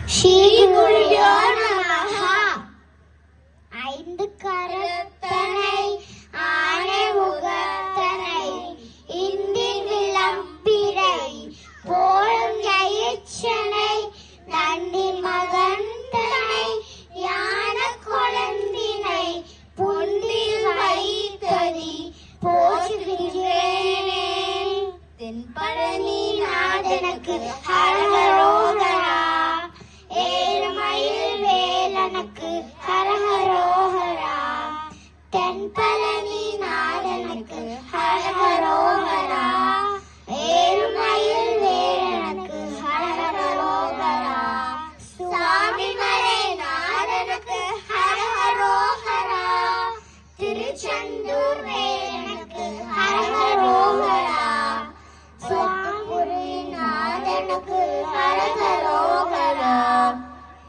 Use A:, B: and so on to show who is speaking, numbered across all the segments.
A: ஸ்ரீ குருயோ நமஹ. ஐந்து கரத்தனை ஆனை முகத்தனை இந்தின் விளம்பிரை போலும் ஜெயிச்சனை நந்தின் மகந்தனை யான கொழந்தினை புந்தில் வைத்ததி போற்றுகிறேனே. தென்பழனி நாதனுக்கு ஹரஹரோஹரா. ஏழுமயில் வேலனுக்கு ஹரஹரோஹரா. தென்பழனி நாதனுக்கு ஹரஹரோஹரா. ஏழுமயில் வேலனுக்கு ஹரஹரோஹரா. சுவாமிமலை நாதனுக்கு ஹரஹரோஹரா. திருச்செந்தூர் வேலனுக்கு ஹரஹரோஹரா. சுவாமிபுரி நாதனுக்கு ஹரஹரோஹரா.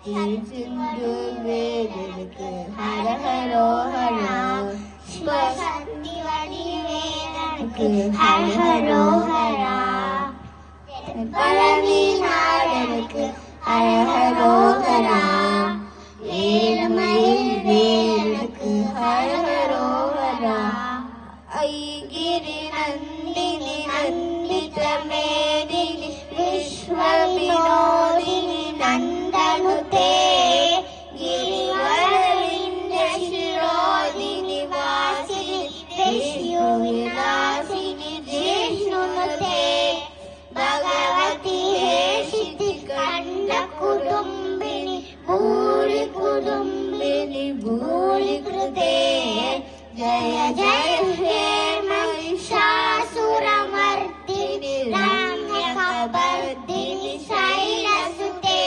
A: திருச்செந்தூர் வேலனுக்கு ஹரஹரோஹரா. சிவசக்தி வடிவேலனுக்கு ஹரஹரோஹரா. பழனி நாதனுக்கு ஹரஹரோஹரா. ஏழுமயில் வேலனுக்கு ஹரஹரோஹரா. ஐகிரி நந்தினி நந்தித மேதினி விஸ்வ வினோதினி நந்தனுதே. गिरिवरविंद शिरोदिनि वासिनि देशो विलासिनि जिष्णुनुते. भगवती हेशिति कंड कुटुंबिनि भूरि कुटुंबिनि भूरि कृते. जय जय हे महिषासुरमर्दिनि रम्यकपर्दिनि शैलसुते.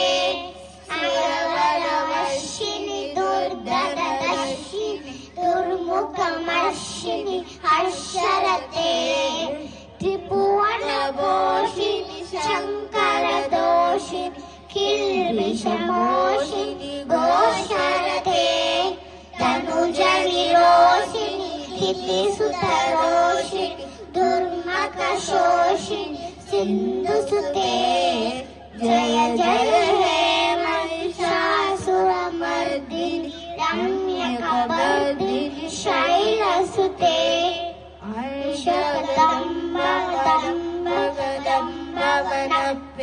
A: सुरवरवर्षिणि दुर्धरदर्शिनि दुर्मुखमर्षिणि हर्षरते. त्रिभुवनभूषिणि शङ्करदोषिणि किल्बिषमोषिणि घोषरते. तनुजविरोषिणि स्थितिसुतरोषिणि दुर्मखशोषिणि सिन्धुसुते. जय जय हे महिषासुरमर्दिनि रम्यकपर्दिनि शैलसुते.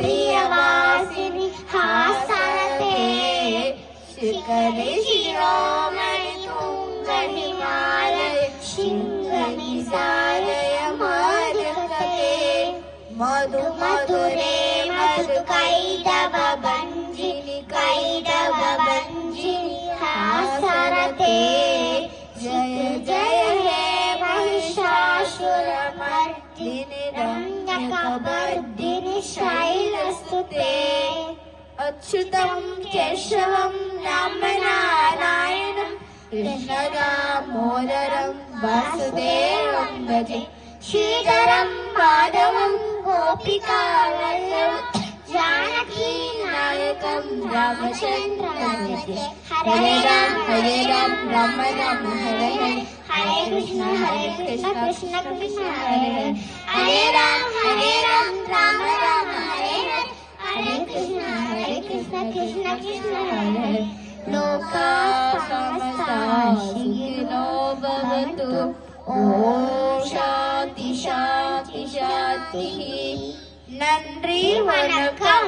A: प्रियवासिनि हासरते. शिखरे शिरोमणि तुङ्गहिमालय शिङ्गनिसारय मधुकते. मधु मधुरे मधु कैटभ भञ्जिनि कैटभ भञ्जिनि हासरते. जय जय हे महिषासुरमर्दिनि रम्यकपर्दिनि शैलसुते. अच्युतं केशवं रामनारायणं कृष्णदामोदरं वासुदेवं भजे. श्रीधरं माधवं गोपिकावल्लभं जानकी नायकं रामचन्द्रं भजे. हरे राम राम राम हरे हरे. हरे कृष्ण कृष्ण कृष्ण हरे हरे. हरे राम राम राम हरे हरे. हरे कृष्ण कृष्ण कृष्ण हरे हरे. लोकाः समस्ता सुखिनो भवन्तु. ஓம் சாந்தி சாந்தி சாந்தி. நன்றி வணக்கம்.